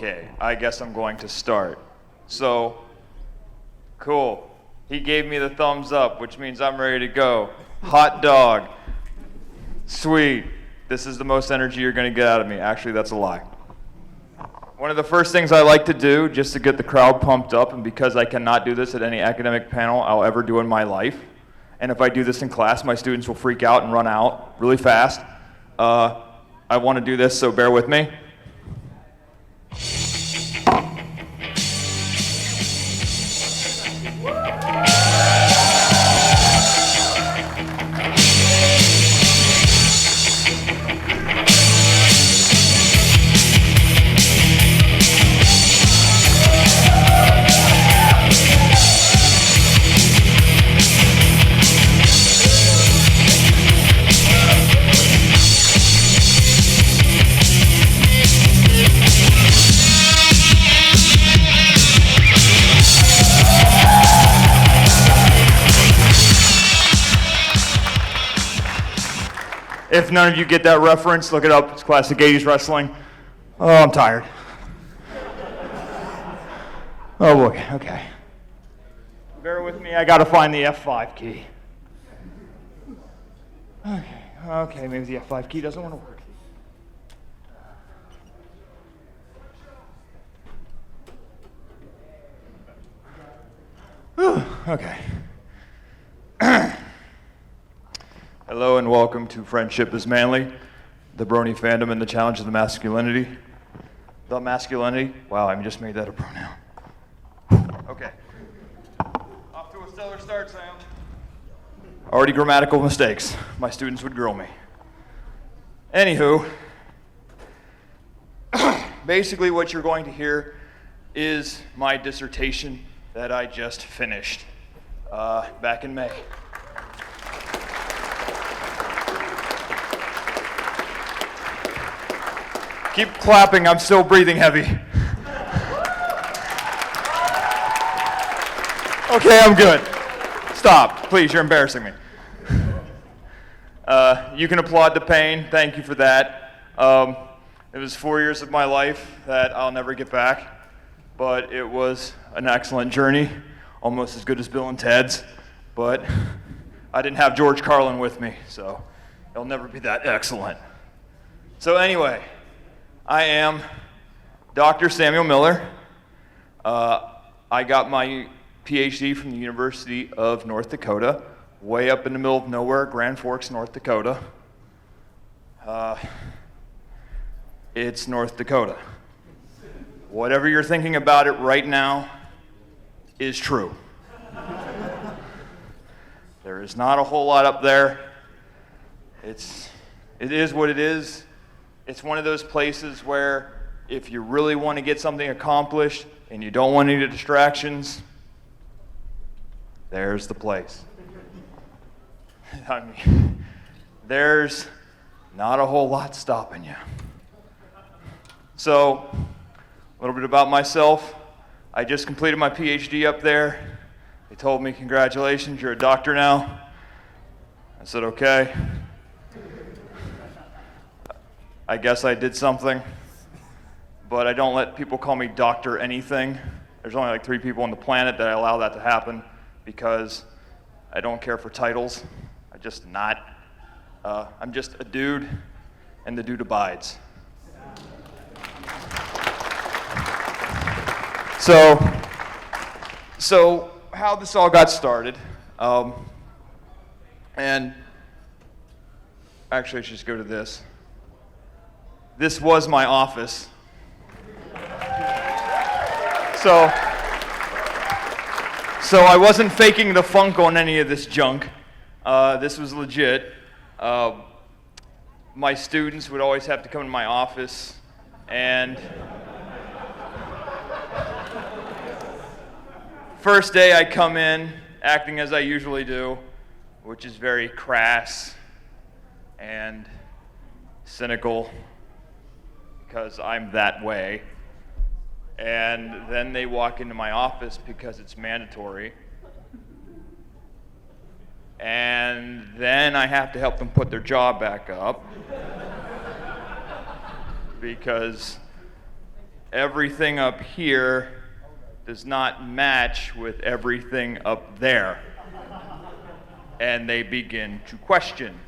Okay, I guess I'm going to start. So, cool. He gave me the thumbs up, which means I'm ready to go. Hot dog. Sweet. This is the most energy you're going to get out of me. Actually, that's a lie. One of the first things I like to do, just to get the crowd pumped up, and because I cannot do this at any academic panel I'll ever do in my life, and if I do this in class, my students will freak out and run out really fast. I want to do this, so bear with me. If none of you get that reference, look it up. It's classic 80s wrestling. Oh, I'm tired. Oh boy, okay. Bear with me, I gotta find the F5 key. Okay, maybe the F5 key doesn't want to work. Okay. Hello and welcome to Friendship is Manly, the Brony Fandom and the challenge of the masculinity. The masculinity? Wow, I just made that a pronoun. Okay. Off to a stellar start, Sam. Already grammatical mistakes. My students would grill me. Anywho, basically what you're going to hear is my dissertation that I just finished back in May. Keep clapping, I'm still breathing heavy. Okay, I'm good. Stop, please, you're embarrassing me. You can applaud the pain, thank you for that. It was 4 years of my life that I'll never get back, but it was an excellent journey, almost as good as Bill and Ted's, but I didn't have George Carlin with me, so it'll never be that excellent. So anyway, I am Dr. Samuel Miller. I got my PhD from the University of North Dakota, way up in the middle of nowhere, Grand Forks, North Dakota. It's North Dakota. Whatever you're thinking about it right now is true. There is not a whole lot up there. It is what it is. It's one of those places where if you really want to get something accomplished and you don't want any distractions, there's the place. I mean, there's not a whole lot stopping you. So, a little bit about myself. I just completed my PhD up there. They told me, congratulations, you're a doctor now. I said, okay. I guess I did something, but I don't let people call me Dr. anything. There's only like 3 people on the planet that I allow that to happen because I don't care for titles. I'm just a dude, and the dude abides. So how this all got started, and actually I should just go to this. This was my office. So I wasn't faking the funk on any of this junk. This was legit. My students would always have to come to my office, and first day I come in, acting as I usually do, which is very crass and cynical, because I'm that way. And then they walk into my office because it's mandatory. And then I have to help them put their jaw back up because everything up here does not match with everything up there. And they begin to question.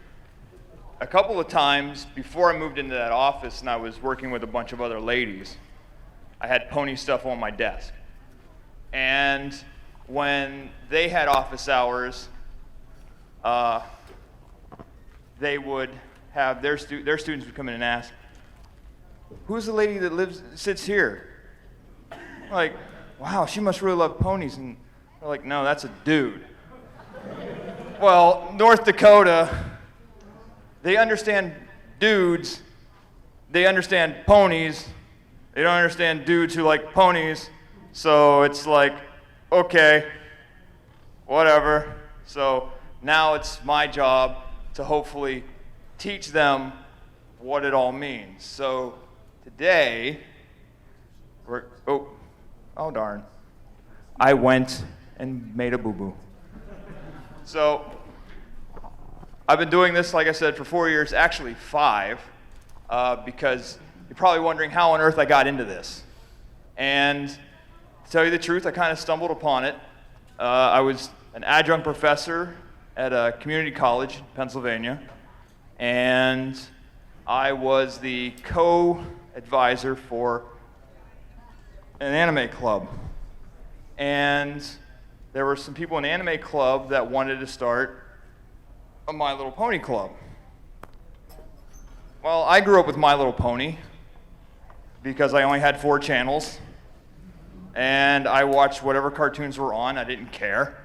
A couple of times before I moved into that office and I was working with a bunch of other ladies, I had pony stuff on my desk. And when they had office hours, they would have their students would come in and ask, "Who's the lady that sits here?" Like, "Wow, she must really love ponies." And they're like, "No, that's a dude." Well, North Dakota, they understand dudes, they understand ponies, they don't understand dudes who like ponies, so it's like, okay, whatever. So now it's my job to hopefully teach them what it all means. So today, oh darn, I went and made a boo-boo. So I've been doing this, like I said, for 4 years, actually 5, because you're probably wondering how on earth I got into this. And to tell you the truth, I kind of stumbled upon it. I was an adjunct professor at a community college in Pennsylvania, and I was the co-advisor for an anime club. And there were some people in the anime club that wanted to start a My Little Pony club. Well, I grew up with My Little Pony because I only had 4 channels, and I watched whatever cartoons were on. I didn't care.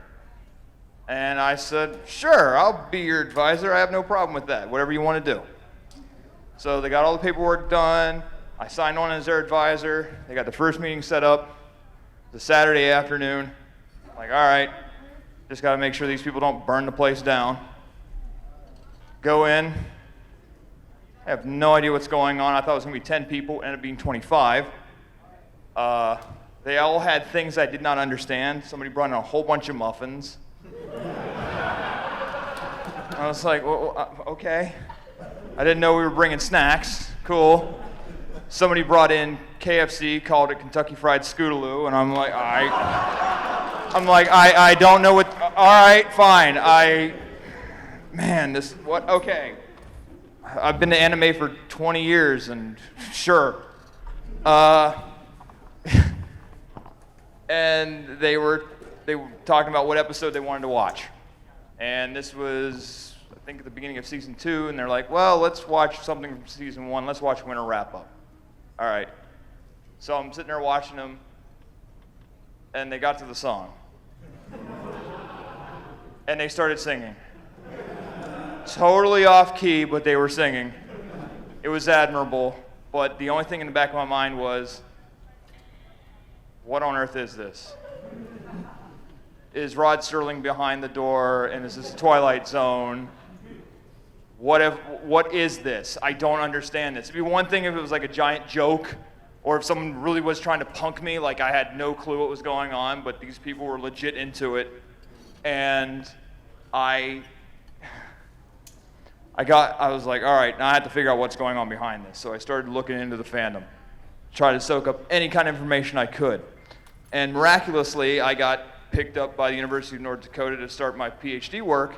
And I said, sure, I'll be your advisor. I have no problem with that, whatever you want to do. So they got all the paperwork done. I signed on as their advisor. They got the first meeting set up. It was a Saturday afternoon. Like, all right, just got to make sure these people don't burn the place down. Go in. I have no idea what's going on. I thought it was going to be 10 people. Ended up being 25. They all had things I did not understand. Somebody brought in a whole bunch of muffins. I was like, well, okay. I didn't know we were bringing snacks. Cool. Somebody brought in KFC, called it Kentucky Fried Scootaloo, and I'm like, I don't know what, all right, fine. Okay. I've been to anime for 20 years, and sure. And they were talking about what episode they wanted to watch. And this was, I think, at the beginning of season 2, and they're like, well, let's watch something from season 1. Let's watch Winter Wrap-Up. All right. So I'm sitting there watching them, and they got to the song. And they started singing. Totally off key, but they were singing. It was admirable, but the only thing in the back of my mind was, what on earth is this? Is Rod Serling behind the door, and is this Twilight Zone? What is this? I don't understand this. It'd be one thing if it was like a giant joke, or if someone really was trying to punk me, like I had no clue what was going on, but these people were legit into it. And I was like, all right, now I have to figure out what's going on behind this. So I started looking into the fandom, try to soak up any kind of information I could. And miraculously, I got picked up by the University of North Dakota to start my PhD work.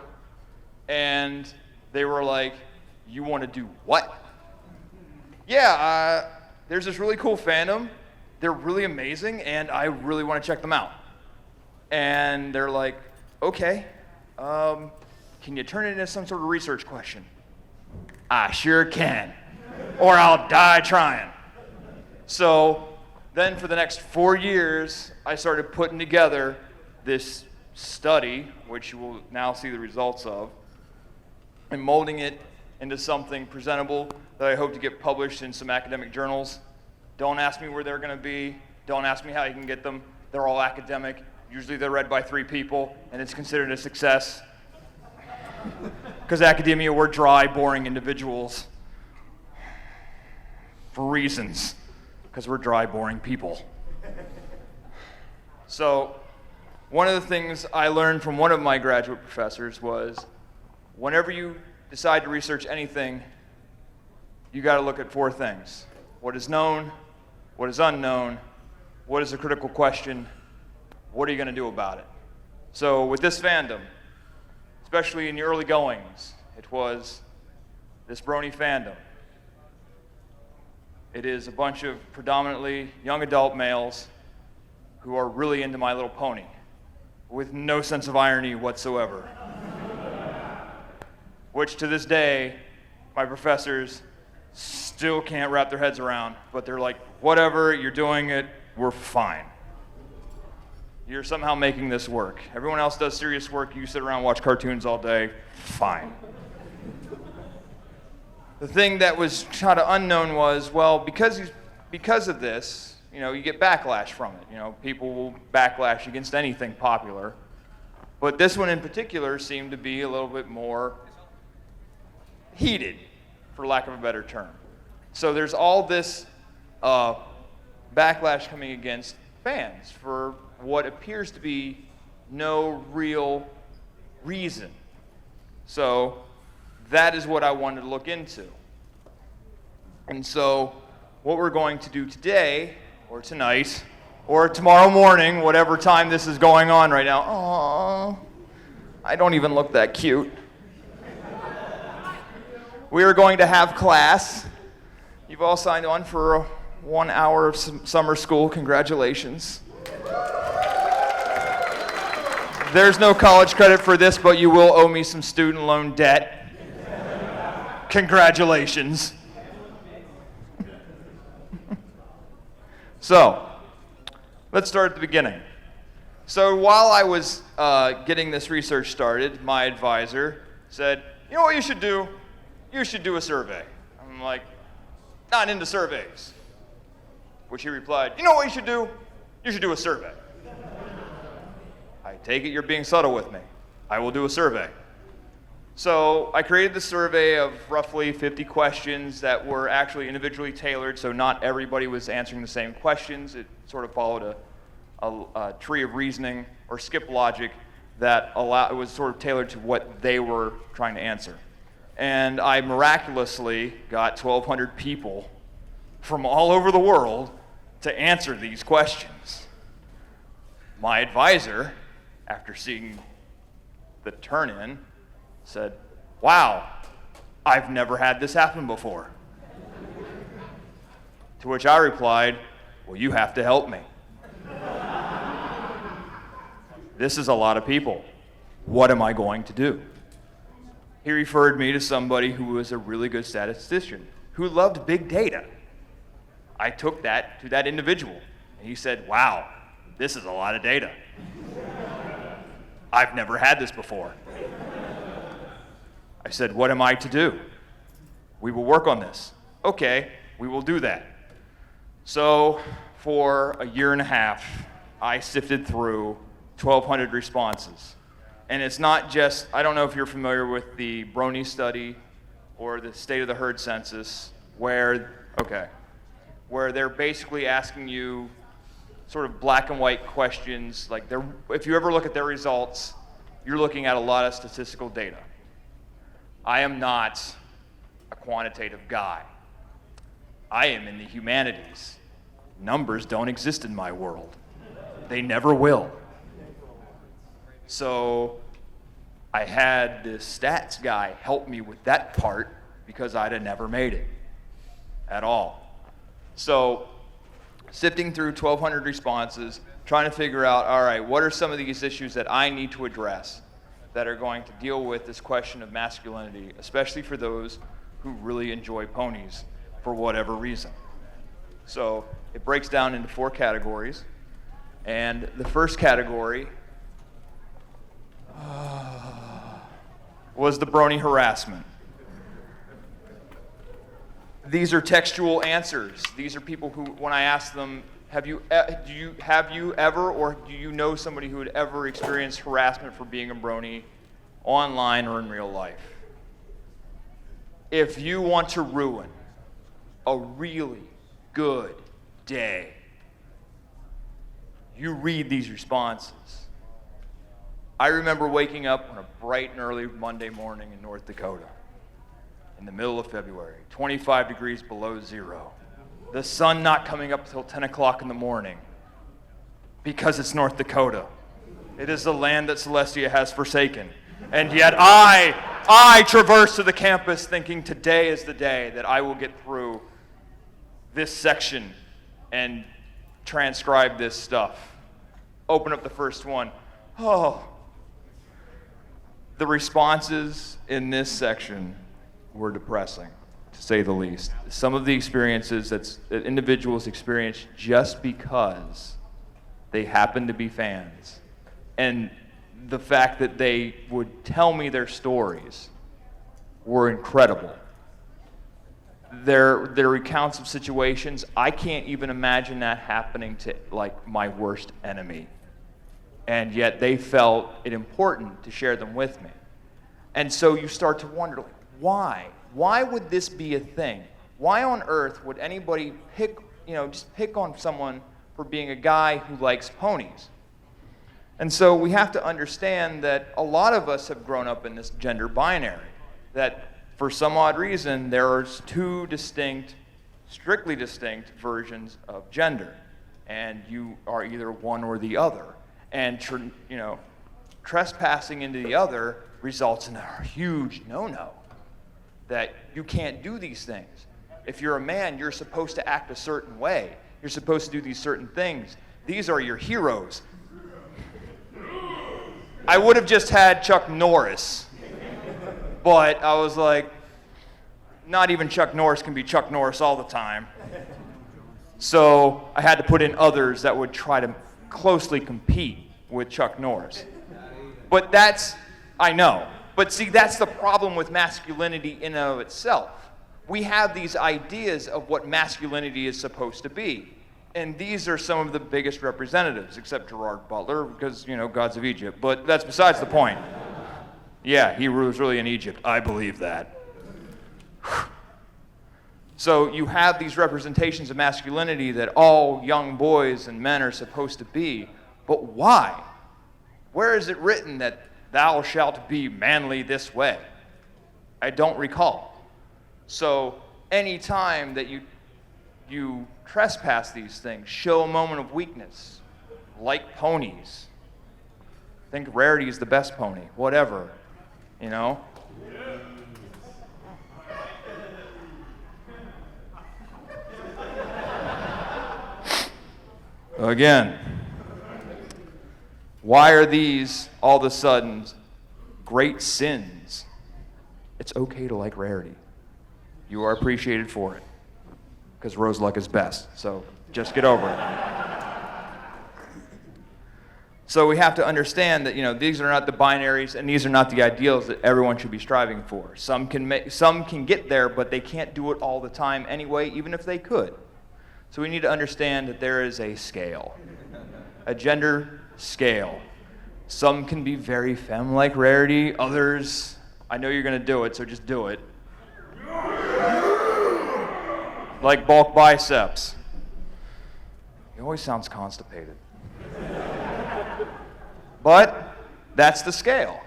And they were like, you want to do what? Yeah, there's this really cool fandom. They're really amazing, and I really want to check them out. And they're like, okay, can you turn it into some sort of research question? I sure can, or I'll die trying. So then for the next 4 years, I started putting together this study, which you will now see the results of, and molding it into something presentable that I hope to get published in some academic journals. Don't ask me where they're going to be. Don't ask me how you can get them. They're all academic. Usually they're read by 3 people, and it's considered a success. Because academia, we're dry, boring individuals. For reasons. Because we're dry, boring people. So, one of the things I learned from one of my graduate professors was, whenever you decide to research anything, you got to look at 4 things. What is known, what is unknown, what is a critical question, what are you going to do about it? So with this fandom, especially in the early goings, it was this Brony Fandom. It is a bunch of predominantly young adult males who are really into My Little Pony, with no sense of irony whatsoever. Which to this day, my professors still can't wrap their heads around, but they're like, whatever, you're doing it, we're fine. You're somehow making this work. Everyone else does serious work, you sit around and watch cartoons all day, fine. The thing that was kind of unknown was, well, because of this, you get backlash from it. People will backlash against anything popular. But this one in particular seemed to be a little bit more heated, for lack of a better term. So there's all this backlash coming against fans for what appears to be no real reason. So that is what I wanted to look into. And so what we're going to do today, or tonight, or tomorrow morning, whatever time this is going on right now. Aww, I don't even look that cute. We are going to have class. You've all signed on for 1 hour of summer school. Congratulations. There's no college credit for this, but you will owe me some student loan debt. Congratulations. So, let's start at the beginning. So while I was getting this research started, my advisor said, you know what you should do? You should do a survey. I'm like, not into surveys. Which he replied, you know what you should do? You should do a survey. I take it you're being subtle with me. I will do a survey. So I created the survey of roughly 50 questions that were actually individually tailored, so not everybody was answering the same questions. It sort of followed a tree of reasoning or skip logic that it was sort of tailored to what they were trying to answer. And I miraculously got 1,200 people from all over the world to answer these questions. My advisor, after seeing the turn-in, said, wow, I've never had this happen before. To which I replied, well, you have to help me. This is a lot of people. What am I going to do? He referred me to somebody who was a really good statistician, who loved big data. I took that to that individual, and he said, wow, this is a lot of data. I've never had this before. I said, what am I to do? We will work on this. Okay, we will do that. So for a year and a half, I sifted through 1,200 responses. And it's not just, I don't know if you're familiar with the Brony study or the state of the herd census, where they're basically asking you sort of black and white questions. Like, if you ever look at their results, you're looking at a lot of statistical data. I am not a quantitative guy. I am in the humanities. Numbers don't exist in my world. They never will. So I had this stats guy help me with that part because I'd have never made it at all. So sifting through 1,200 responses, trying to figure out, all right, what are some of these issues that I need to address that are going to deal with this question of masculinity, especially for those who really enjoy ponies for whatever reason. So it breaks down into 4 categories. And the first category was the brony harassment. These are textual answers. These are people who, when I ask them, have you ever, or do you know somebody who had ever experienced harassment for being a brony online or in real life? If you want to ruin a really good day, you read these responses. I remember waking up on a bright and early Monday morning in North Dakota in the middle of February, 25 degrees below zero. the sun not coming up till 10 o'clock in the morning because it's North Dakota. It is the land that Celestia has forsaken. And yet I traverse to the campus thinking today is the day that I will get through this section and transcribe this stuff. Open up the first one. Oh. The responses in this section were depressing, to say the least. Some of the experiences that individuals experience just because they happen to be fans. And the fact that they would tell me their stories were incredible. Their recounts of situations, I can't even imagine that happening to like my worst enemy. And yet they felt it important to share them with me. And so you start to wonder, like, why? Why would this be a thing? Why on earth would anybody just pick on someone for being a guy who likes ponies? And so we have to understand that a lot of us have grown up in this gender binary, that for some odd reason, there are two distinct, strictly distinct versions of gender, and you are either one or the other. And trespassing into the other results in a huge no-no, that you can't do these things. If you're a man, you're supposed to act a certain way. You're supposed to do these certain things. These are your heroes. I would have just had Chuck Norris, but I was like, not even Chuck Norris can be Chuck Norris all the time. So I had to put in others that would try to closely compete with Chuck Norris. But I know. But see, that's the problem with masculinity in and of itself. We have these ideas of what masculinity is supposed to be. And these are some of the biggest representatives, except Gerard Butler, because, gods of Egypt. But that's besides the point. Yeah, he was really in Egypt. I believe that. So you have these representations of masculinity that all young boys and men are supposed to be. But why? Where is it written that thou shalt be manly this way? I don't recall. So any time that you trespass these things, show a moment of weakness, like ponies. Think Rarity is the best pony, whatever, Again, why are these all of a sudden great sins? It's okay to like Rarity. You are appreciated for it, because Rose Luck is best, so just get over it. So we have to understand that these are not the binaries and these are not the ideals that everyone should be striving for. Some can get there, but they can't do it all the time anyway, even if they could. So we need to understand that there is a scale, a gender scale. Some can be very femme like Rarity, others, I know you're going to do it, so just do it. Like bulk biceps. He always sounds constipated. But that's the scale.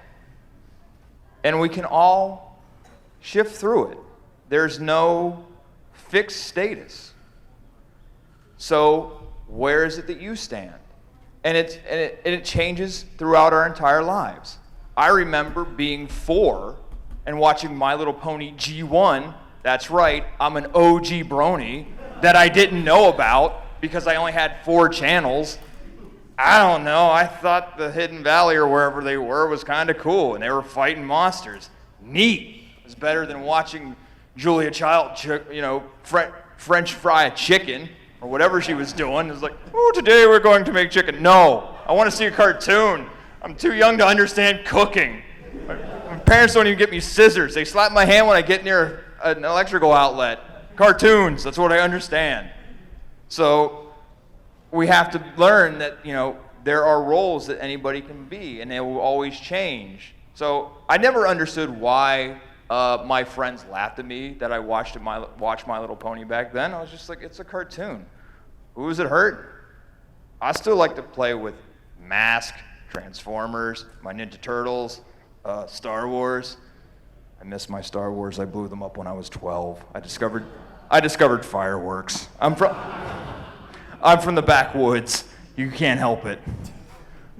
And we can all shift through it. There's no fixed status. So where is it that you stand? And it changes throughout our entire lives. I remember being 4 and watching My Little Pony G1. That's right, I'm an OG Brony that I didn't know about because I only had 4 channels. I don't know, I thought the Hidden Valley or wherever they were was kind of cool, and they were fighting monsters. Neat. It was better than watching Julia Child, French fry a chicken, or whatever she was doing. It was like, oh, today we're going to make chicken. No, I want to see a cartoon. I'm too young to understand cooking. My parents don't even get me scissors. They slap my hand when I get near an electrical outlet. Cartoons, that's what I understand. So we have to learn that, there are roles that anybody can be, and they will always change. So I never understood why my friends laughed at me that I watched My Little Pony back then. I was just like, it's a cartoon. Who does it hurt? I still like to play with Mask, Transformers, my Ninja Turtles, Star Wars. I miss my Star Wars. I blew them up when I was 12. I discovered I discovered fireworks. I'm from the backwoods. You can't help it.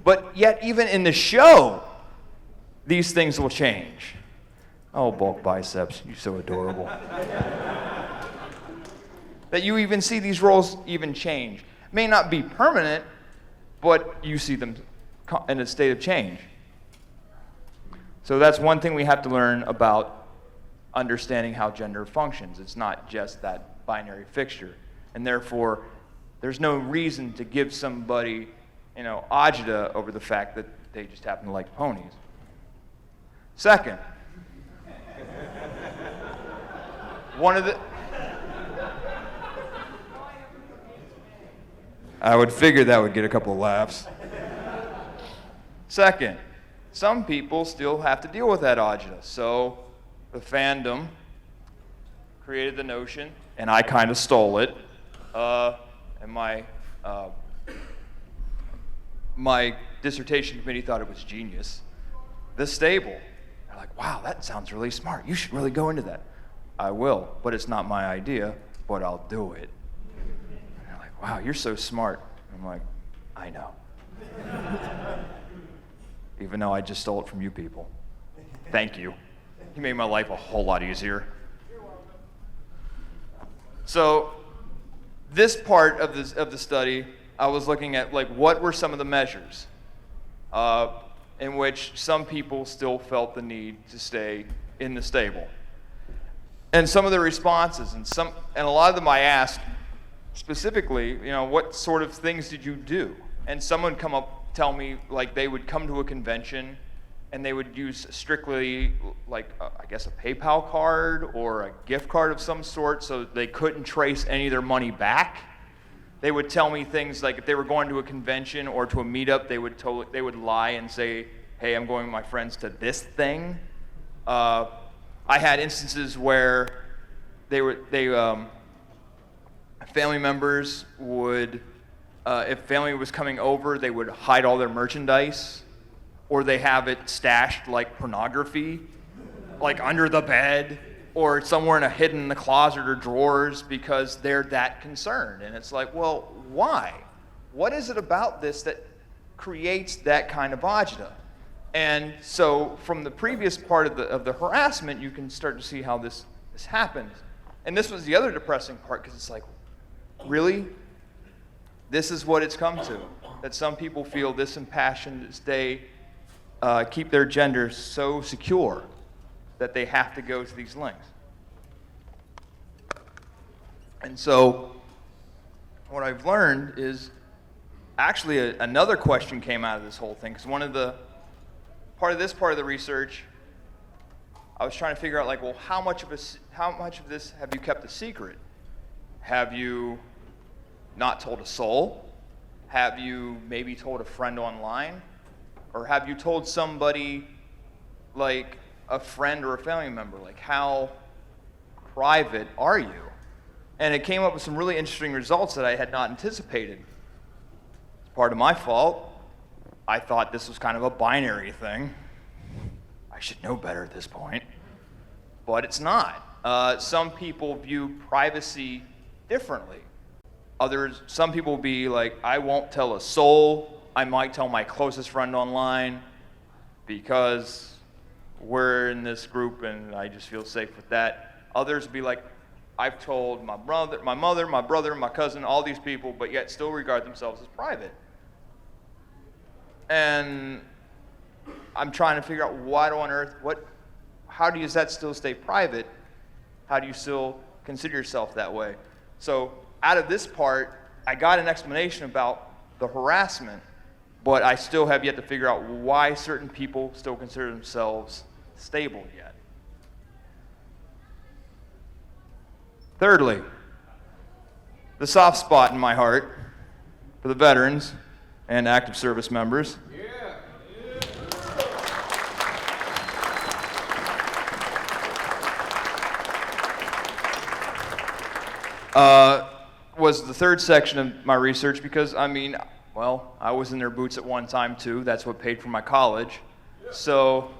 But yet, even in the show, these things will change. Oh, bulk biceps, you're so adorable. That you even see these roles even change. May not be permanent, but you see them in a state of change. So that's one thing we have to learn about understanding how gender functions. It's not just that binary fixture. And therefore, there's no reason to give somebody, agita over the fact that they just happen to like ponies. Second, I would figure that would get a couple of laughs. Second, some people still have to deal with that agita. So the fandom created the notion, and I kind of stole it, and my dissertation committee thought it was genius. The stable. They're like, wow, that sounds really smart. You should really go into that. I will, but it's not my idea, but I'll do it. And they're like, wow, you're so smart. I'm like, I know. Even though I just stole it from you people. Thank you. You made my life a whole lot easier. So this part of the study, I was looking at what were some of the measures in which some people still felt the need to stay in the stable. And some of the responses, and a lot of them I asked specifically, what sort of things did you do? And someone would come up, tell me they would come to a convention and they would use strictly I guess a PayPal card or a gift card of some sort, so they couldn't trace any of their money back. They would tell me things like if they were going to a convention or to a meetup, they would lie and say, hey, I'm going with my friends to this thing. I had instances where family members would, if family was coming over, they would hide all their merchandise, or they have it stashed like pornography, under the bed, or somewhere hidden in the closet or drawers because they're that concerned. And it's like, well, why? What is it about this that creates that kind of agita? And so from the previous part of the harassment, you can start to see how this happens. And this was the other depressing part, because it's like, really? This is what it's come to, that some people feel this impassioned that they keep their gender so secure that they have to go to these lengths. And so what I've learned is actually another question came out of this whole thing, because part of the research, I was trying to figure out how much of this have you kept a secret? Have you not told a soul? Have you maybe told a friend online? Or have you told somebody a friend or a family member? How private are you? And it came up with some really interesting results that I had not anticipated. It's part of my fault. I thought this was kind of a binary thing. I should know better at this point. But it's not. Some people view privacy differently. Some people will be like, I won't tell a soul. I might tell my closest friend online because we're in this group and I just feel safe with that. Others will be like, I've told my mother, my brother, my cousin, all these people, but yet still regard themselves as private. And I'm trying to figure out how does that still stay private? How do you still consider yourself that way? So out of this part, I got an explanation about the harassment, but I still have yet to figure out why certain people still consider themselves stable yet. Thirdly, the soft spot in my heart for the veterans and active service members. Was the third section of my research, because I was in their boots at one time too. That's what paid for my college. So,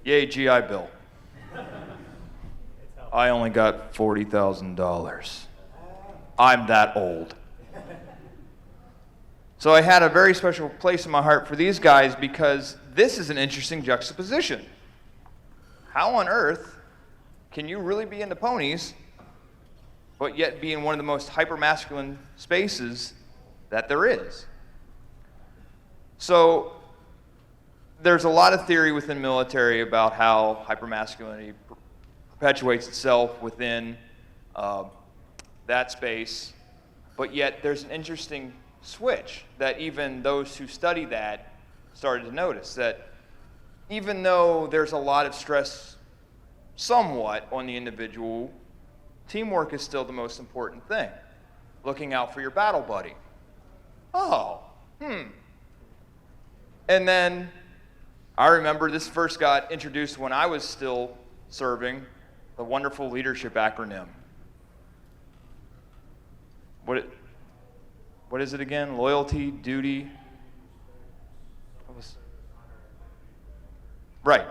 yay GI Bill. I only got $40,000. I'm that old. So I had a very special place in my heart for these guys because this is an interesting juxtaposition. How on earth can you really be into ponies, but yet be in one of the most hyper-masculine spaces that there is? So there's a lot of theory within military about how hypermasculinity perpetuates itself within that space, but yet there's an interesting switch that even those who study that started to notice, that even though there's a lot of stress somewhat on the individual, teamwork is still the most important thing. Looking out for your battle buddy. And then I remember this first got introduced when I was still serving, the wonderful leadership acronym. What is it again? Loyalty, duty. Right.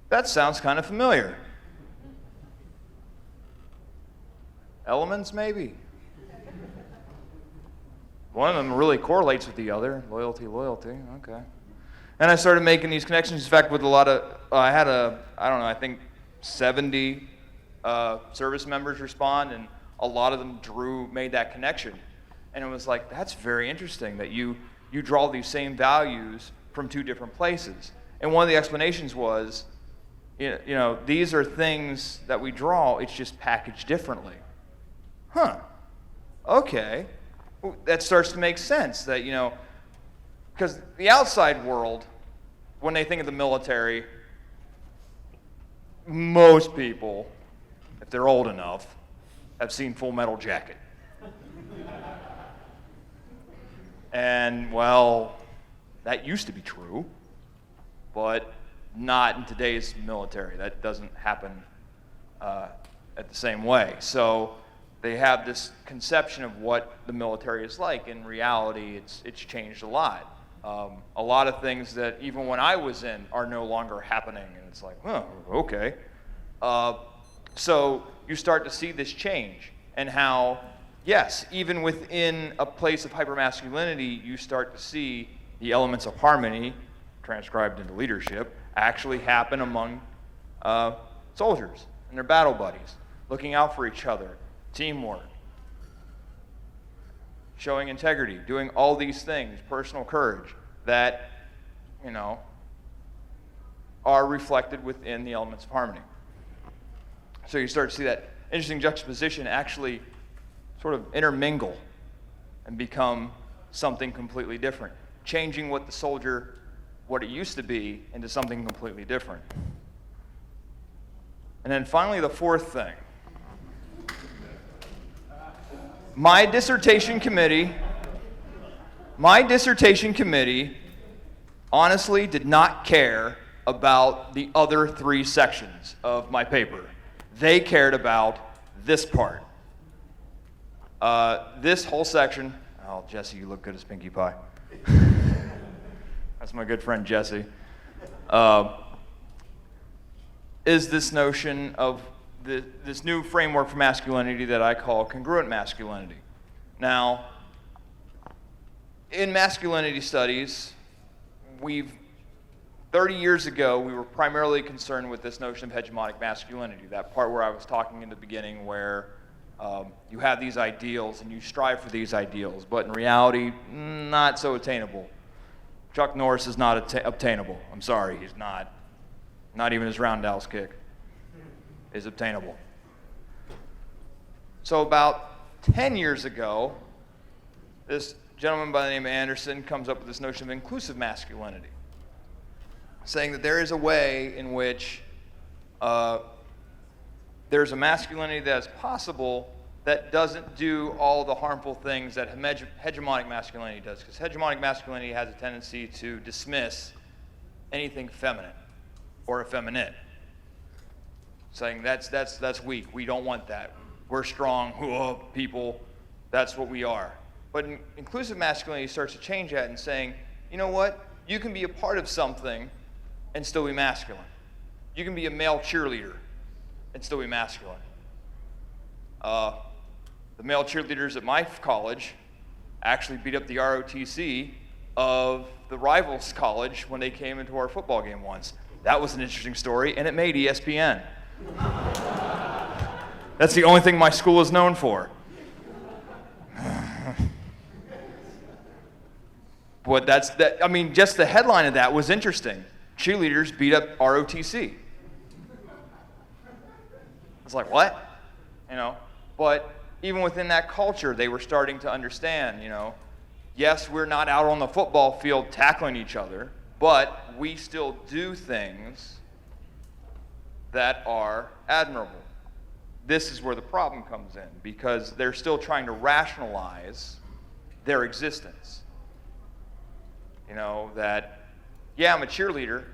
That sounds kind of familiar. Elements, maybe. One of them really correlates with the other. Loyalty, okay. And I started making these connections. In fact, with a lot of, I think 70 service members respond, and a lot of them made that connection. And it was like, that's very interesting that you draw these same values from two different places. And one of the explanations was, these are things that we draw, it's just packaged differently. Okay. Well, that starts to make sense that, because the outside world, when they think of the military, most people, if they're old enough, have seen Full Metal Jacket. And, well, that used to be true, but not in today's military. That doesn't happen at the same way. So they have this conception of what the military is like. In reality, it's changed a lot. A lot of things that even when I was in are no longer happening, and it's like, okay. So you start to see this change, and how, yes, even within a place of hypermasculinity, you start to see the elements of harmony, transcribed into leadership, actually happen among soldiers and their battle buddies, looking out for each other, teamwork, showing integrity, doing all these things, personal courage, that, are reflected within the elements of harmony. So you start to see that interesting juxtaposition actually sort of intermingle and become something completely different, changing what the soldier, what it used to be, into something completely different. And then finally, the fourth thing. My dissertation committee honestly did not care about the other three sections of my paper. They cared about this part. This whole section, oh, Jesse, you look good as Pinkie Pie. That's my good friend Jesse. Is this notion of this new framework for masculinity that I call congruent masculinity. Now, in masculinity studies, 30 years ago, we were primarily concerned with this notion of hegemonic masculinity, that part where I was talking in the beginning where you have these ideals and you strive for these ideals, but in reality, not so attainable. Chuck Norris is not obtainable. I'm sorry, he's not. Not even his roundhouse kick is obtainable. So about 10 years ago, this gentleman by the name of Anderson comes up with this notion of inclusive masculinity, saying that there is a way in which there's a masculinity that is possible that doesn't do all the harmful things that hegemonic masculinity does, because hegemonic masculinity has a tendency to dismiss anything feminine or effeminate, saying that's weak, we don't want that, we're strong, people, that's what we are. But inclusive masculinity starts to change that and saying, you know what, you can be a part of something and still be masculine. You can be a male cheerleader and still be masculine. The male cheerleaders at my college actually beat up the ROTC of the rivals college when they came into our football game once. That was an interesting story, and it made ESPN. That's the only thing my school is known for. But just the headline of that was interesting. Cheerleaders beat up ROTC. It's like, what? But even within that culture, they were starting to understand, yes, we're not out on the football field tackling each other, but we still do things that are admirable. This is where the problem comes in, because they're still trying to rationalize their existence. That, yeah, I'm a cheerleader,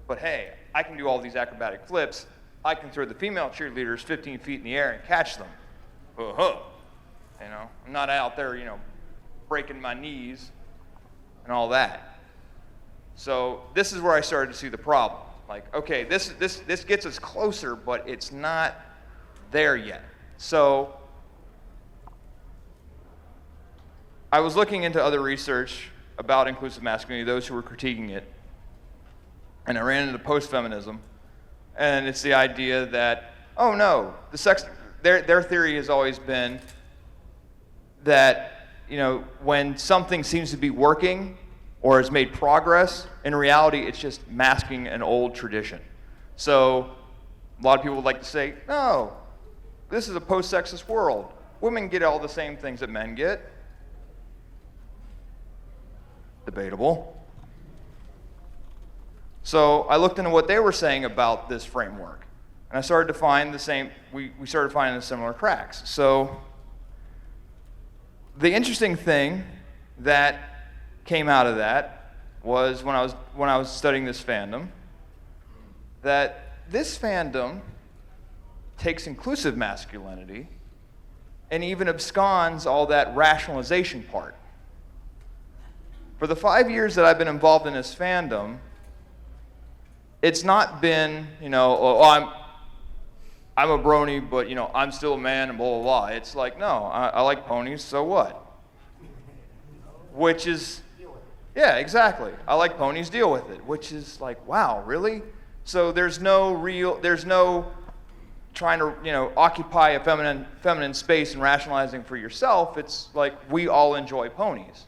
but hey, I can do all these acrobatic flips. I can throw the female cheerleaders 15 feet in the air and catch them. I'm not out there, breaking my knees and all that. So this is where I started to see the problem. Like, okay, this gets us closer, but it's not there yet. So I was looking into other research about inclusive masculinity, those who were critiquing it, and I ran into post-feminism, and it's the idea that, oh no, their theory has always been that, when something seems to be working or has made progress, in reality it's just masking an old tradition. So a lot of people would like to say, no, this is a post-sexist world. Women get all the same things that men get. Debatable. So I looked into what they were saying about this framework, and I started to find we started finding the similar cracks. So the interesting thing that came out of that was when I was studying this fandom, that this fandom takes inclusive masculinity and even absconds all that rationalization part. For the 5 years that I've been involved in this fandom, it's not been, I'm a brony, but I'm still a man and blah, blah, blah. It's like, no, I like ponies, so what? Which is, yeah, exactly. I like ponies, deal with it. Which is like, wow, really? So there's no trying to, occupy a feminine space and rationalizing for yourself. It's like, we all enjoy ponies.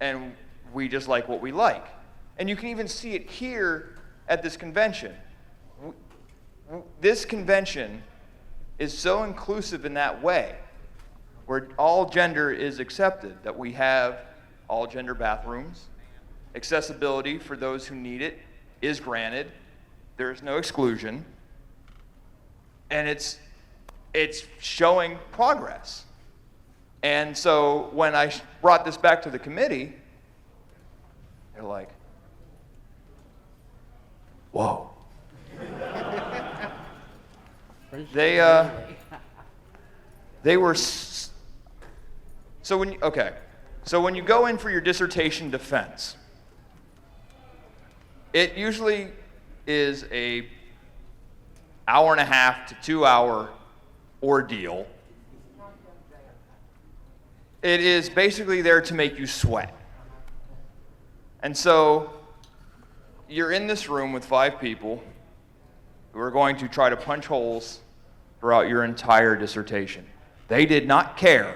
And we just like what we like. And you can even see it here at this convention. This convention is so inclusive in that way, where all gender is accepted, that we have all gender bathrooms, accessibility for those who need it is granted, there is no exclusion, and it's showing progress. And so when I brought this back to the committee, they're like, whoa. They were, so when you go in for your dissertation defense, it usually is a hour and a half to 2 hour ordeal. It is basically there to make you sweat. And so you're in this room with 5 people who are going to try to punch holes throughout your entire dissertation. They did not care,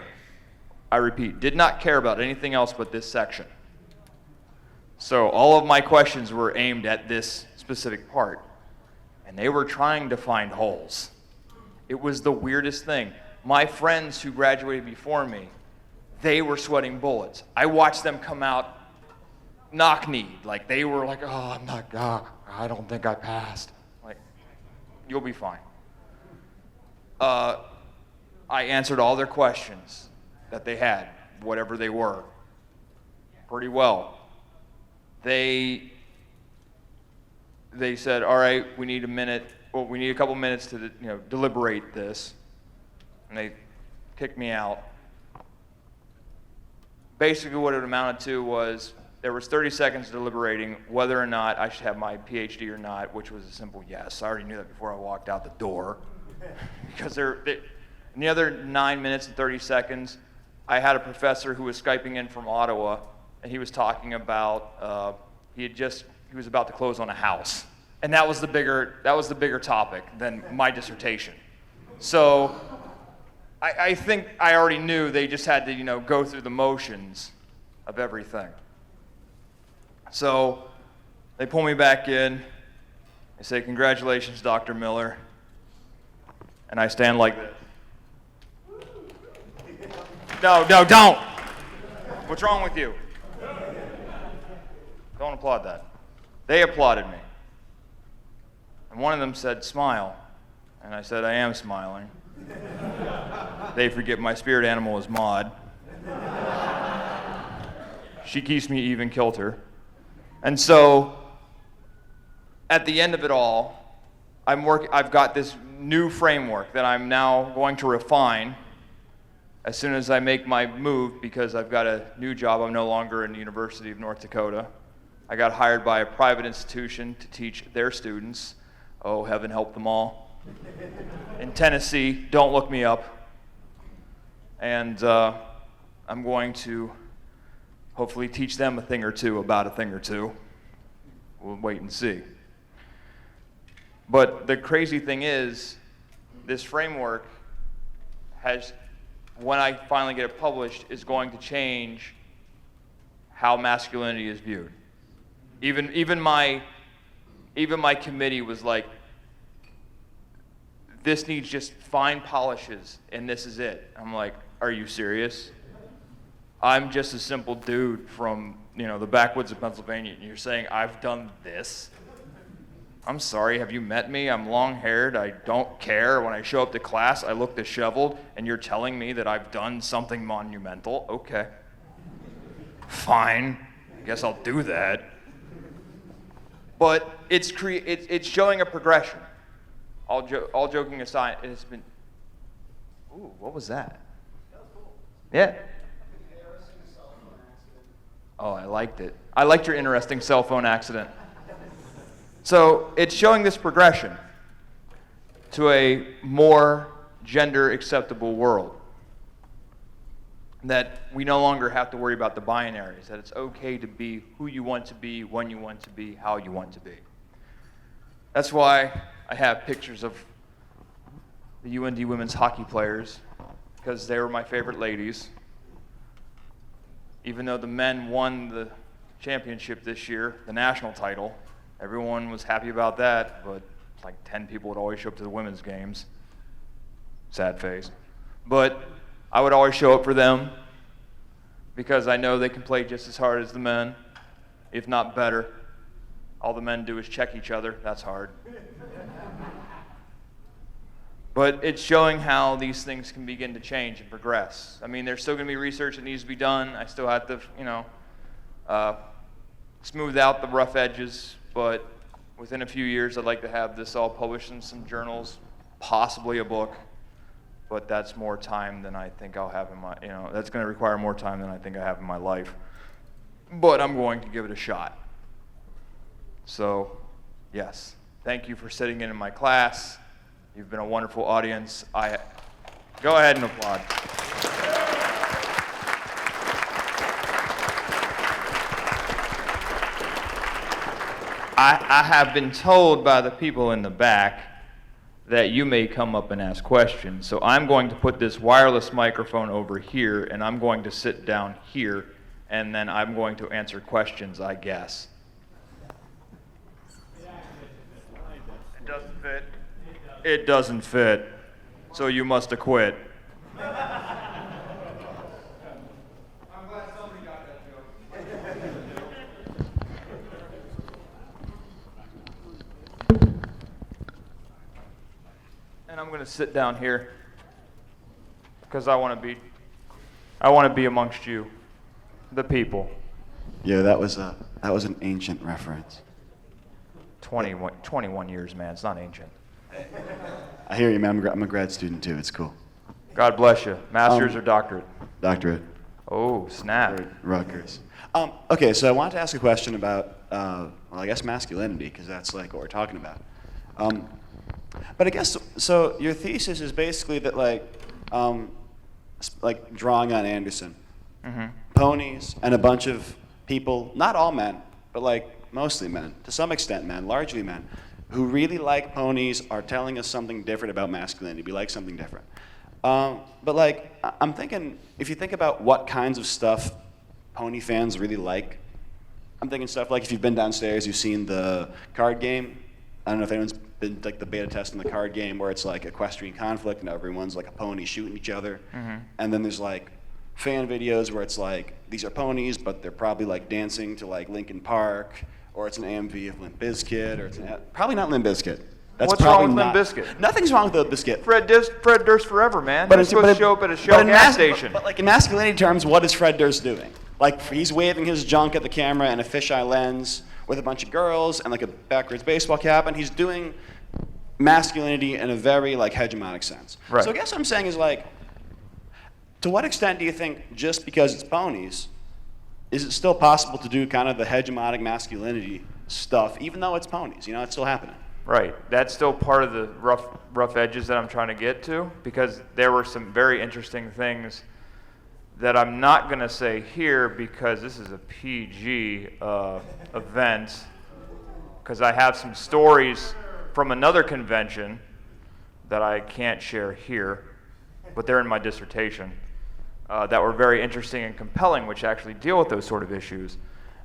I repeat, did not care about anything else but this section. So all of my questions were aimed at this specific part, and they were trying to find holes. It was the weirdest thing. My friends who graduated before me, they were sweating bullets. I watched them come out knock-kneed. Like, they were like, I don't think I passed. Like, you'll be fine. I answered all their questions that they had, whatever they were, pretty well. They said, all right, we need a couple minutes to deliberate this. And they kicked me out. Basically what it amounted to was, there was 30 seconds deliberating whether or not I should have my PhD or not, which was a simple yes. I already knew that before I walked out the door. Because in the other 9 minutes and 30 seconds, I had a professor who was Skyping in from Ottawa, and he was talking about, he was about to close on a house. And that was the bigger topic than my dissertation. So I think I already knew they just had to, go through the motions of everything. So they pull me back in. They say, "Congratulations, Dr. Miller." And I stand like this. No, don't. What's wrong with you? Don't applaud that. They applauded me. And one of them said, "Smile." And I said, "I am smiling." They forget my spirit animal is Maud. She keeps me even kilter. And so, at the end of it all, I've got this new framework that I'm now going to refine as soon as I make my move, because I've got a new job. I'm no longer in the University of North Dakota. I got hired by a private institution to teach their students. Oh, heaven help them all. In Tennessee, don't look me up. And I'm going to hopefully teach them a thing or two about a thing or two. We'll wait and see. But the crazy thing is, this framework has, when I finally get it published, is going to change how masculinity is viewed. Even my committee was like, "This needs just fine polishes, and this is it." I'm like, "Are you serious? I'm just a simple dude from, the backwoods of Pennsylvania, and you're saying I've done this? I'm sorry, have you met me? I'm long-haired, I don't care. When I show up to class, I look disheveled, and you're telling me that I've done something monumental? Okay. Fine, I guess I'll do that." But it's showing a progression. All joking aside, it's been, ooh, what was that? That was cool. Yeah. Oh, I liked it. I liked your interesting cell phone accident. So it's showing this progression to a more gender acceptable world. That we no longer have to worry about the binaries, that it's okay to be who you want to be, when you want to be, how you want to be. That's why I have pictures of the UND women's hockey players, because they were my favorite ladies. Even though the men won the championship this year, the national title, everyone was happy about that, but like 10 people would always show up to the women's games. Sad face. But I would always show up for them because I know they can play just as hard as the men, if not better. All the men do is check each other. That's hard. But it's showing how these things can begin to change and progress. I mean, there's still going to be research that needs to be done. I still have to, smooth out the rough edges. But within a few years, I'd like to have this all published in some journals, possibly a book. But that's more time than I think I'll have in my, that's going to require more time than I think I have in my life. But I'm going to give it a shot. So, yes, thank you for sitting in my class. You've been a wonderful audience. Go ahead and applaud. I have been told by the people in the back that you may come up and ask questions. So I'm going to put this wireless microphone over here, and I'm going to sit down here, and then I'm going to answer questions, I guess. It doesn't fit. It doesn't fit. So you must have quit. I'm glad somebody got that joke. And I'm going to sit down here because I want to be amongst you, the people. Yeah, that was an ancient reference. 21 years, man. It's not ancient. I hear you, man. I'm a grad student too. It's cool. God bless you. Master's or doctorate? Doctorate. Oh, snap. Rutgers. Okay, so I wanted to ask a question about, well, I guess masculinity, because that's like what we're talking about. But I guess, so your thesis is basically that like drawing on Anderson, ponies and a bunch of people, not all men, but like mostly men, to some extent men, largely men, who really like ponies are telling us something different about masculinity. We like something different. But like, I'm thinking, if you think about what kinds of stuff pony fans really like, I'm thinking stuff like if you've been downstairs, you've seen the card game. I don't know if anyone's been like the beta test in the card game where it's like equestrian conflict and everyone's like a pony shooting each other. And then there's like fan videos where it's like, these are ponies, but they're probably like dancing to like Linkin Park, or it's an AMV of Limp Bizkit, or it's probably not Limp Bizkit. That's What's probably wrong with not, Limp Bizkit? Nothing's wrong with Limp Bizkit. Fred Durst forever, man. But he's supposed to show up at a Shell gas station. But like in masculinity terms, what is Fred Durst doing? Like he's waving his junk at the camera and a fisheye lens with a bunch of girls and like a backwards baseball cap, and he's doing masculinity in a very like hegemonic sense. Right. So I guess what I'm saying is like, to what extent do you think just because it's ponies, is it still possible to do kind of the hegemonic masculinity stuff, even though it's ponies? You know, it's still happening. Right. That's still part of the rough edges that I'm trying to get to, because there were some very interesting things that I'm not going to say here because this is a PG event, because I have some stories from another convention that I can't share here, but they're in my dissertation, that were very interesting and compelling, which actually deal with those sort of issues.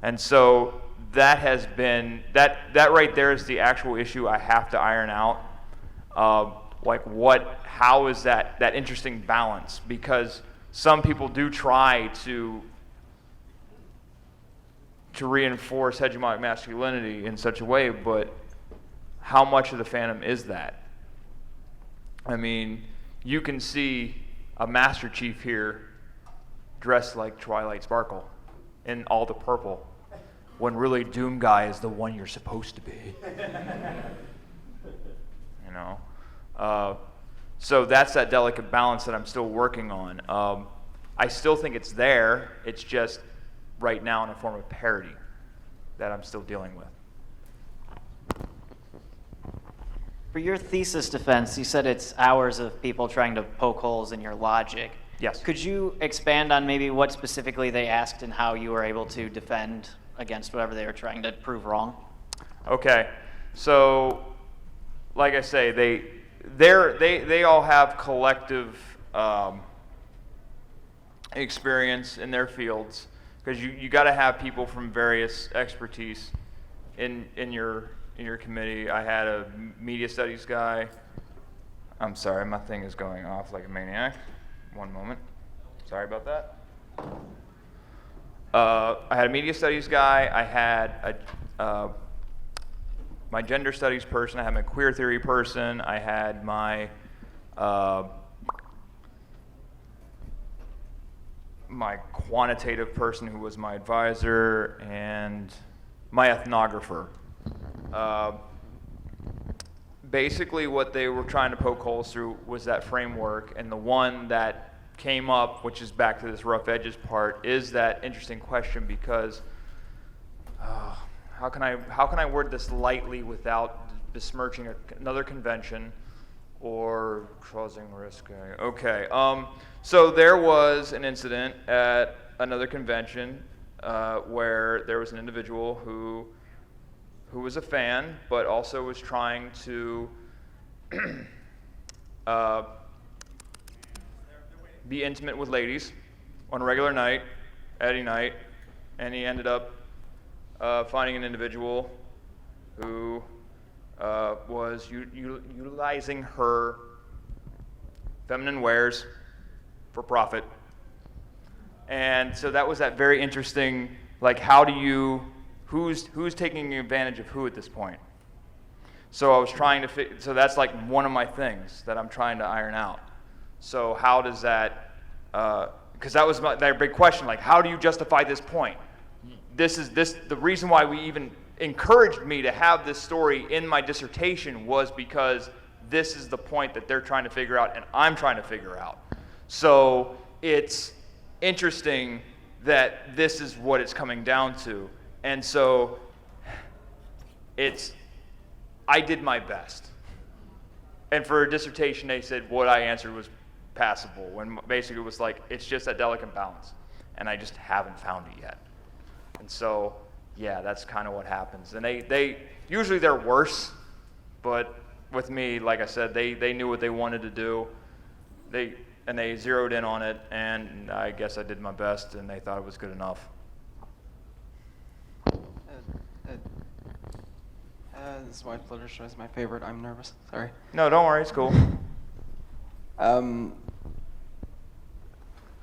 And so that has been, that right there is the actual issue I have to iron out. How is that interesting balance? Because some people do try to reinforce hegemonic masculinity in such a way, but how much of the fandom is that? I mean, you can see a Master Chief here dressed like Twilight Sparkle in all the purple, when really Doom Guy is the one you're supposed to be. You know? So that's that delicate balance that I'm still working on. I still think it's there. It's just right now in a form of parody that I'm still dealing with. For your thesis defense, you said it's hours of people trying to poke holes in your logic. Yes. Could you expand on maybe what specifically they asked and how you were able to defend against whatever they were trying to prove wrong? Okay. So, like I say, they all have collective experience in their fields, because you got to have people from various expertise in your committee. I had a media studies guy. I'm sorry, my thing is going off like a maniac. One moment. Sorry about that. I had a media studies guy. I had my gender studies person. I had my queer theory person. I had my my quantitative person who was my advisor, and my ethnographer. Basically what they were trying to poke holes through was that framework, and the one that came up, which is back to this rough edges part, is that interesting question, because how can I word this lightly without besmirching another convention or causing risk? Okay. So there was an incident at another convention where there was an individual who was a fan, but also was trying to be intimate with ladies on a regular night, any night, and he ended up finding an individual who was utilizing her feminine wares for profit. And so that was that very interesting, like, how do you, who's taking advantage of who at this point? So I was trying to so that's like one of my things that I'm trying to iron out. So how does that, because that was that big question, like, how do you justify this point? The reason why we even encouraged me to have this story in my dissertation was because this is the point that they're trying to figure out and I'm trying to figure out. So it's interesting that this is what it's coming down to. And so I did my best. And for a dissertation, they said what I answered was passable, when basically it was like, it's just that delicate balance. And I just haven't found it yet. And so, yeah, that's kind of what happens. And they usually they're worse, but with me, like I said, they knew what they wanted to do. They zeroed in on it, and I guess I did my best, and they thought it was good enough. This is why Fluttershy is my favorite. I'm nervous. Sorry. No, don't worry, it's cool.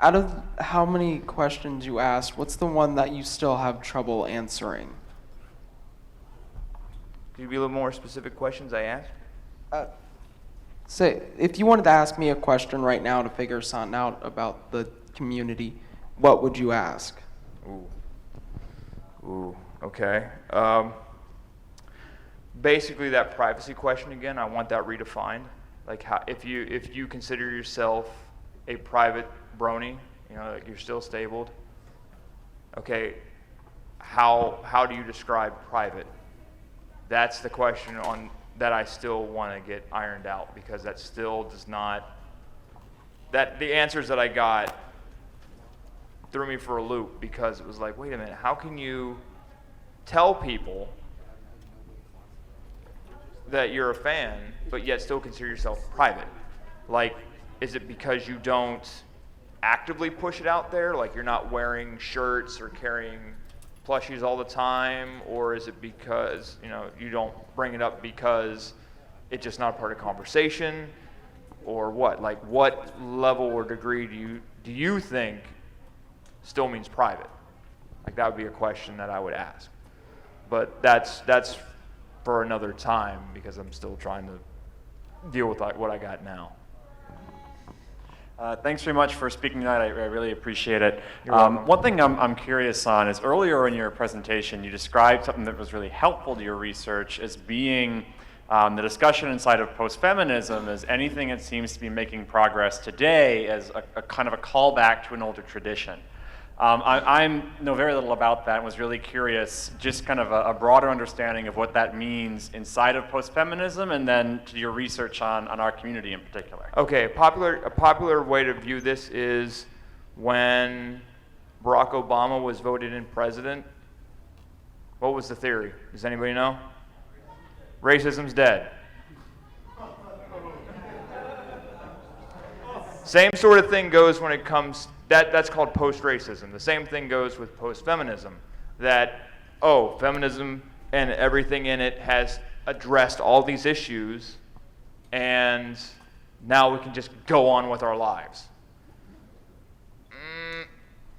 Out of how many questions you asked, what's the one that you still have trouble answering? Could you be a little more specific questions I asked? Say, if you wanted to ask me a question right now to figure something out about the community, what would you ask? Ooh, okay. Basically, that privacy question again, I want that redefined. Like, how, if you consider yourself a private brony, like you're still stabled. Okay, how do you describe private? That's the question that I still want to get ironed out, because that still does not. The answers that I got threw me for a loop, because it was like, wait a minute, how can you tell people that you're a fan, but yet still consider yourself private? Like, is it because you don't actively push it out there? Like, you're not wearing shirts or carrying plushies all the time? Or is it because, you don't bring it up because it's just not a part of conversation? Or what? Like, what level or degree do you think still means private? Like, that would be a question that I would ask. But that's for another time, because I'm still trying to deal with what I got now. Thanks very much for speaking tonight. I really appreciate it. You're welcome. One thing I'm curious on is, earlier in your presentation, you described something that was really helpful to your research as being the discussion inside of post-feminism as anything that seems to be making progress today as a kind of a callback to an older tradition. I know very little about that and was really curious, just kind of a broader understanding of what that means inside of post-feminism, and then to your research on our community in particular. Okay, a popular way to view this is when Barack Obama was voted in president. What was the theory? Does anybody know? Racism's dead. Same sort of thing goes when it comes. That's called post-racism. The same thing goes with post-feminism. That, feminism and everything in it has addressed all these issues, and now we can just go on with our lives.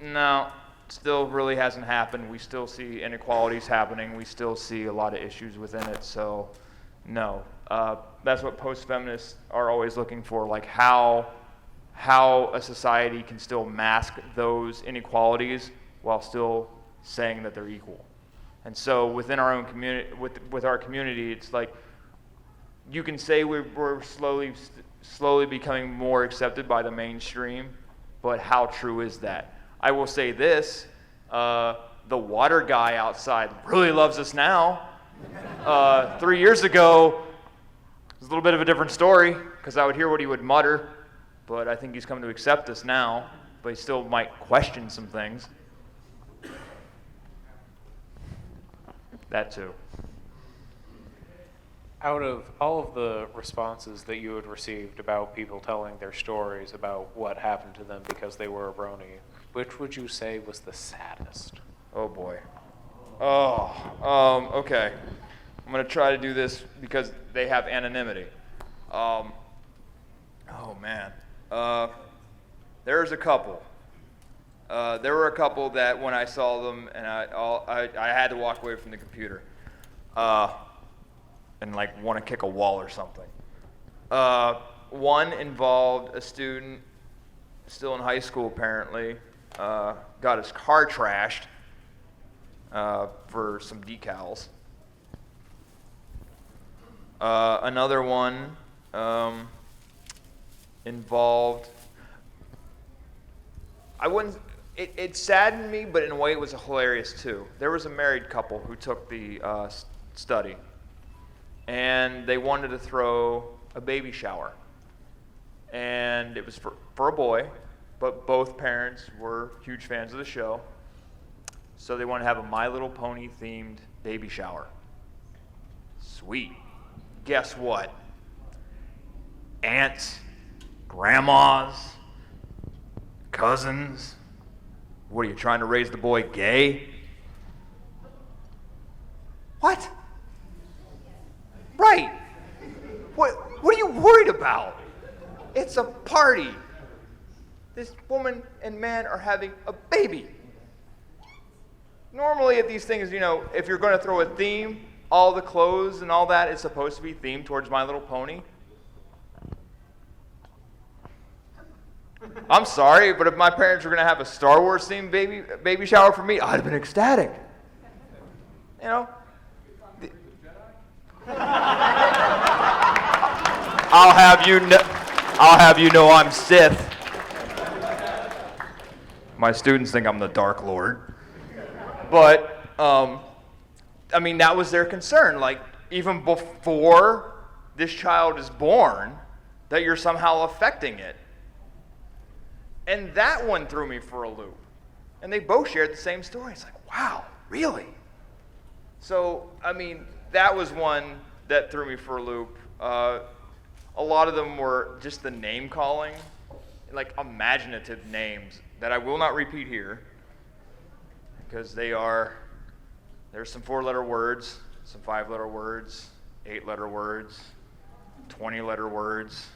No, still really hasn't happened. We still see inequalities happening. We still see a lot of issues within it. So, no. That's what post-feminists are always looking for, like how a society can still mask those inequalities while still saying that they're equal. And so within our own community, with our community, it's like you can say we're slowly becoming more accepted by the mainstream, but how true is that? I will say this, the water guy outside really loves us now. 3 years ago, it was a little bit of a different story, because I would hear what he would mutter. But I think he's come to accept us now, but he still might question some things. That too. Out of all of the responses that you had received about people telling their stories about what happened to them because they were a brony, which would you say was the saddest? Oh boy. Okay. I'm going to try to do this because they have anonymity. Oh man. There's a couple. There were a couple that when I saw them, and I had to walk away from the computer, and like want to kick a wall or something. One involved a student, still in high school apparently, got his car trashed for some decals. Another one. I wouldn't. It saddened me, but in a way, it was hilarious too. There was a married couple who took the study, and they wanted to throw a baby shower, and it was for a boy, but both parents were huge fans of the show, so they wanted to have a My Little Pony themed baby shower. Sweet. Guess what? Aunts, grandmas, cousins. What, are you trying to raise the boy gay? What? Right. What are you worried about? It's a party. This woman and man are having a baby. Normally at these things, if you're going to throw a theme, all the clothes and all that is supposed to be themed towards My Little Pony. I'm sorry, but if my parents were going to have a Star Wars themed baby shower for me, I'd have been ecstatic. I'll have you know I'm Sith. My students think I'm the Dark Lord. But that was their concern. Like, even before this child is born, that you're somehow affecting it. And that one threw me for a loop. And they both shared the same story. It's like, wow, really? So, that was one that threw me for a loop. A lot of them were just the name calling, like imaginative names that I will not repeat here, because there's some 4-letter words, some 5-letter words, 8-letter words, 20-letter words.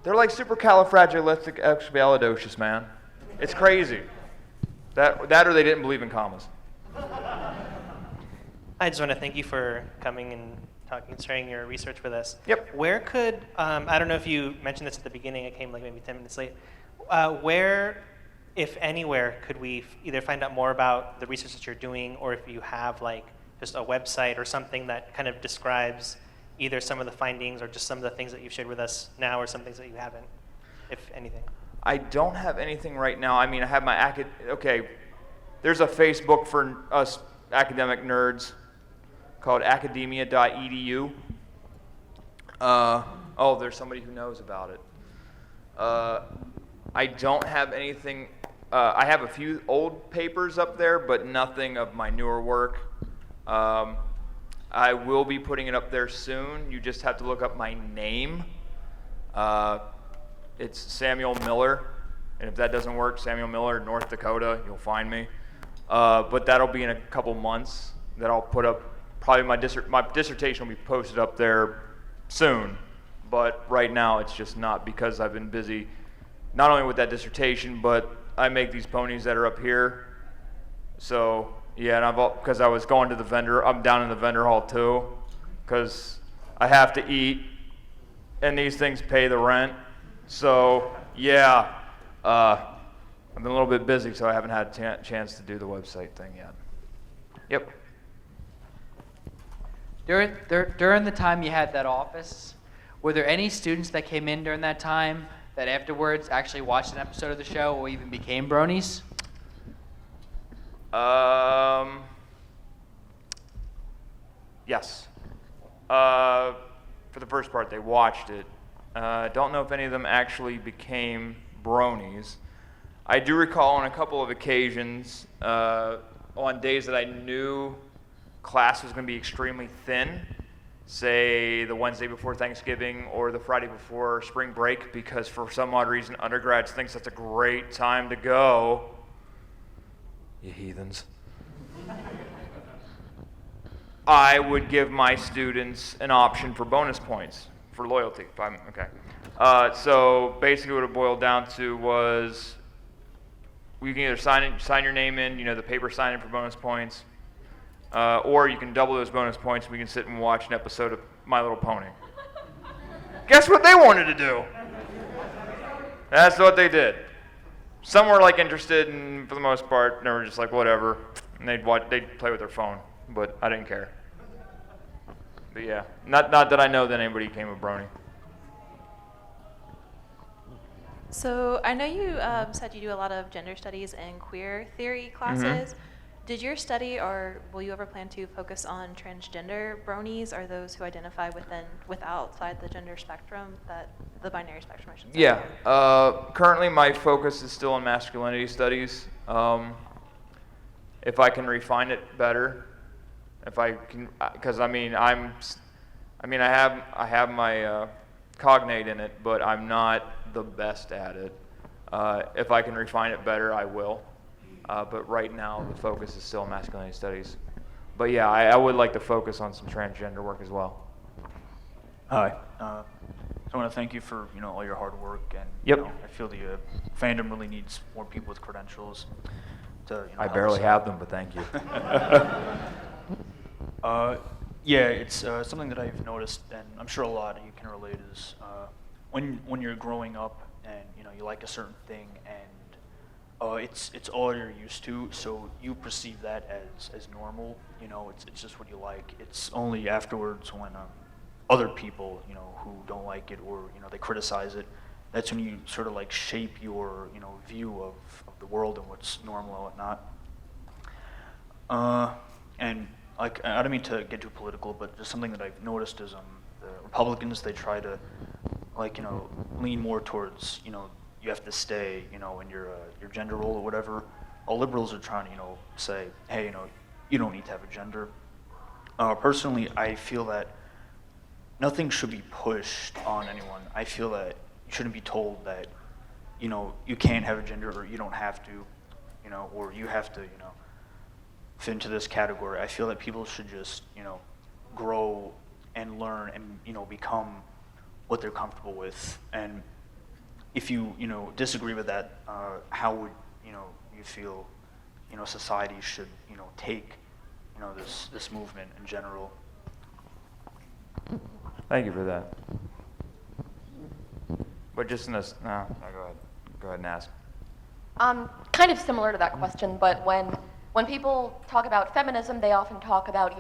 They're like supercalifragilisticexpialidocious, man. It's crazy. That or they didn't believe in commas. I just want to thank you for coming and talking, sharing your research with us. Yep. Where could, I don't know if you mentioned this at the beginning, I came like maybe 10 minutes late. Where, if anywhere, could we either find out more about the research that you're doing, or if you have like just a website or something that kind of describes either some of the findings or just some of the things that you've shared with us now, or some things that you haven't, if anything? I don't have anything right now. I have my there's a Facebook for us academic nerds called academia.edu. There's somebody who knows about it. I don't have anything. I have a few old papers up there, but nothing of my newer work. I will be putting it up there soon. You just have to look up my name. It's Samuel Miller, and if that doesn't work, Samuel Miller, North Dakota, you'll find me. But that'll be in a couple months that I'll put up. Probably my dissertation will be posted up there soon, but right now it's just not, because I've been busy not only with that dissertation, but I make these ponies that are up here. So yeah, and because I was going to the vendor, I'm down in the vendor hall too, because I have to eat, and these things pay the rent. So yeah, I've been a little bit busy, so I haven't had a chance to do the website thing yet. Yep. During the time you had that office, were there any students that came in during that time that afterwards actually watched an episode of the show or even became bronies? Yes. For the first part, they watched it. Don't know if any of them actually became bronies. I do recall on a couple of occasions, on days that I knew class was going to be extremely thin, say the Wednesday before Thanksgiving or the Friday before spring break, because for some odd reason undergrads thinks that's a great time to go. You heathens. I would give my students an option for bonus points for loyalty. So basically what it boiled down to was you can either sign your name in, the paper sign in for bonus points, or you can double those bonus points and we can sit and watch an episode of My Little Pony. Guess what they wanted to do? That's what they did. Some were interested, and for the most part, they were just like, whatever. And they'd play with their phone, but I didn't care. But yeah, not that I know that anybody became a brony. So I know you said you do a lot of gender studies and queer theory classes. Did your study, or will you ever plan to focus on transgender bronies, or those who identify with outside the gender spectrum, the binary spectrum, I should say? Yeah. Currently, my focus is still on masculinity studies. If I can refine it better, if I can, because I have my cognate in it, but I'm not the best at it. If I can refine it better, I will. But right now, the focus is still masculinity studies. But yeah, I would like to focus on some transgender work as well. Hi. So I want to thank you for all your hard work, and Yep. I feel the fandom really needs more people with credentials to. I help barely us have out. them, but thank you. Yeah, it's something that I've noticed, and I'm sure a lot of you can relate, is when you're growing up and you like a certain thing, and it's all you're used to, so you perceive that as normal. It's just what you like. It's only afterwards when other people who don't like it, or they criticize it, that's when you sort of like shape your view of the world and what's normal and whatnot. And like, I don't mean to get too political, but just something that I've noticed is the Republicans, they try to lean more towards you have to stay in your gender role or whatever. All liberals are trying to say, hey, you don't need to have a gender. Personally, I feel that nothing should be pushed on anyone. I feel that you shouldn't be told that you can't have a gender, or you don't have to, or you have to fit into this category. I feel that people should just grow and learn and become what they're comfortable with. And if you disagree with that, how would you feel society should take this movement in general? Thank you for that. But just in this, no, go ahead and ask. Kind of similar to that question, but when people talk about feminism, they often talk about,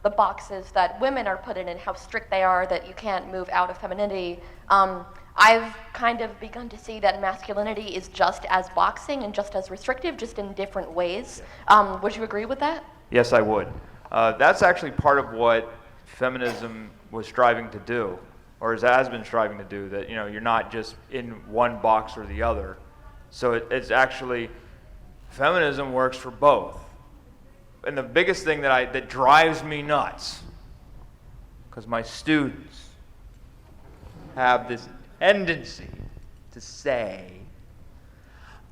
the boxes that women are put in and how strict they are, that you can't move out of femininity. I've kind of begun to see that masculinity is just as boxing and just as restrictive, just in different ways. Would you agree with that? Yes, I would. That's actually part of what feminism was striving to do, or has been striving to do, that you're not just in one box or the other. So it's actually, feminism works for both. And the biggest thing that drives me nuts, because my students have this tendency to say,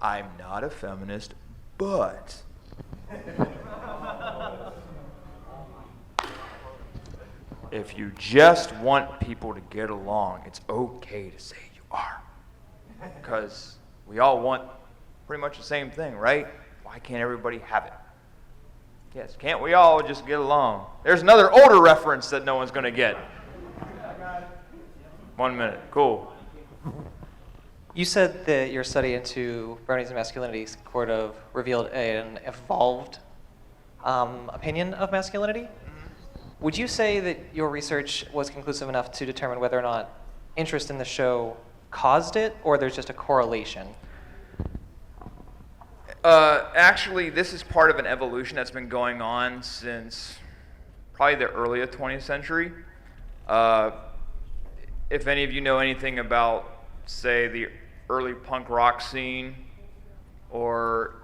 I'm not a feminist, but if you just want people to get along, it's okay to say you are. Because we all want pretty much the same thing, right? Why can't everybody have it? Yes, can't we all just get along? There's another older reference that no one's going to get. 1 minute, cool. You said that your study into bronies and masculinity sort of revealed an evolved opinion of masculinity. Would you say that your research was conclusive enough to determine whether or not interest in the show caused it, or there's just a correlation? Actually, this is part of an evolution that's been going on since probably the early 20th century. If any of you know anything about, say, the early punk rock scene, or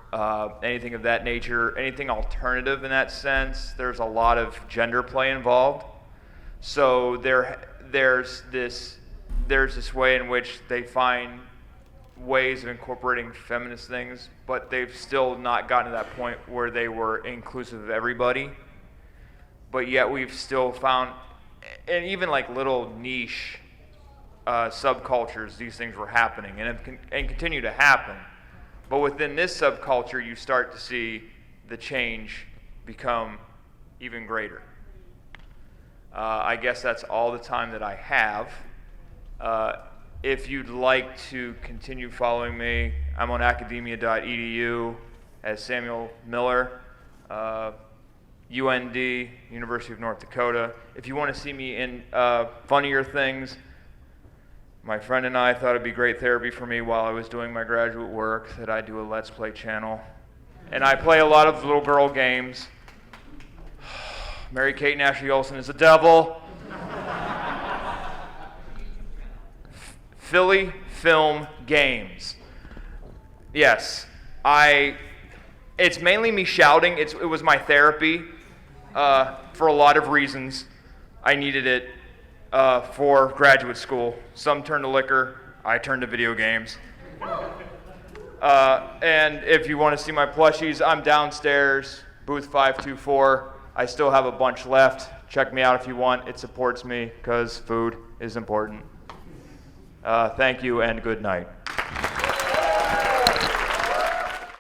anything of that nature, anything alternative in that sense, there's a lot of gender play involved. So there's this way in which they find ways of incorporating feminist things, but they've still not gotten to that point where they were inclusive of everybody. But yet we've still found, and even like little niche subcultures, these things were happening and continue to happen. But within this subculture, you start to see the change become even greater. I guess that's all the time that I have. If you'd like to continue following me, I'm on academia.edu as Samuel Miller, UND, University of North Dakota. If you want to see me in funnier things, My friend and I thought it'd be great therapy for me while I was doing my graduate work that I do a Let's Play channel. And I play a lot of little girl games. Mary-Kate and Ashley Olsen is the devil. Philly Film Games. Yes, it's mainly me shouting. It was my therapy for a lot of reasons. I needed it for graduate school. Some turned to liquor, I turned to video games. And if you want to see my plushies, I'm downstairs, booth 524. I still have a bunch left. Check me out if you want. It supports me because food is important. Thank you and good night.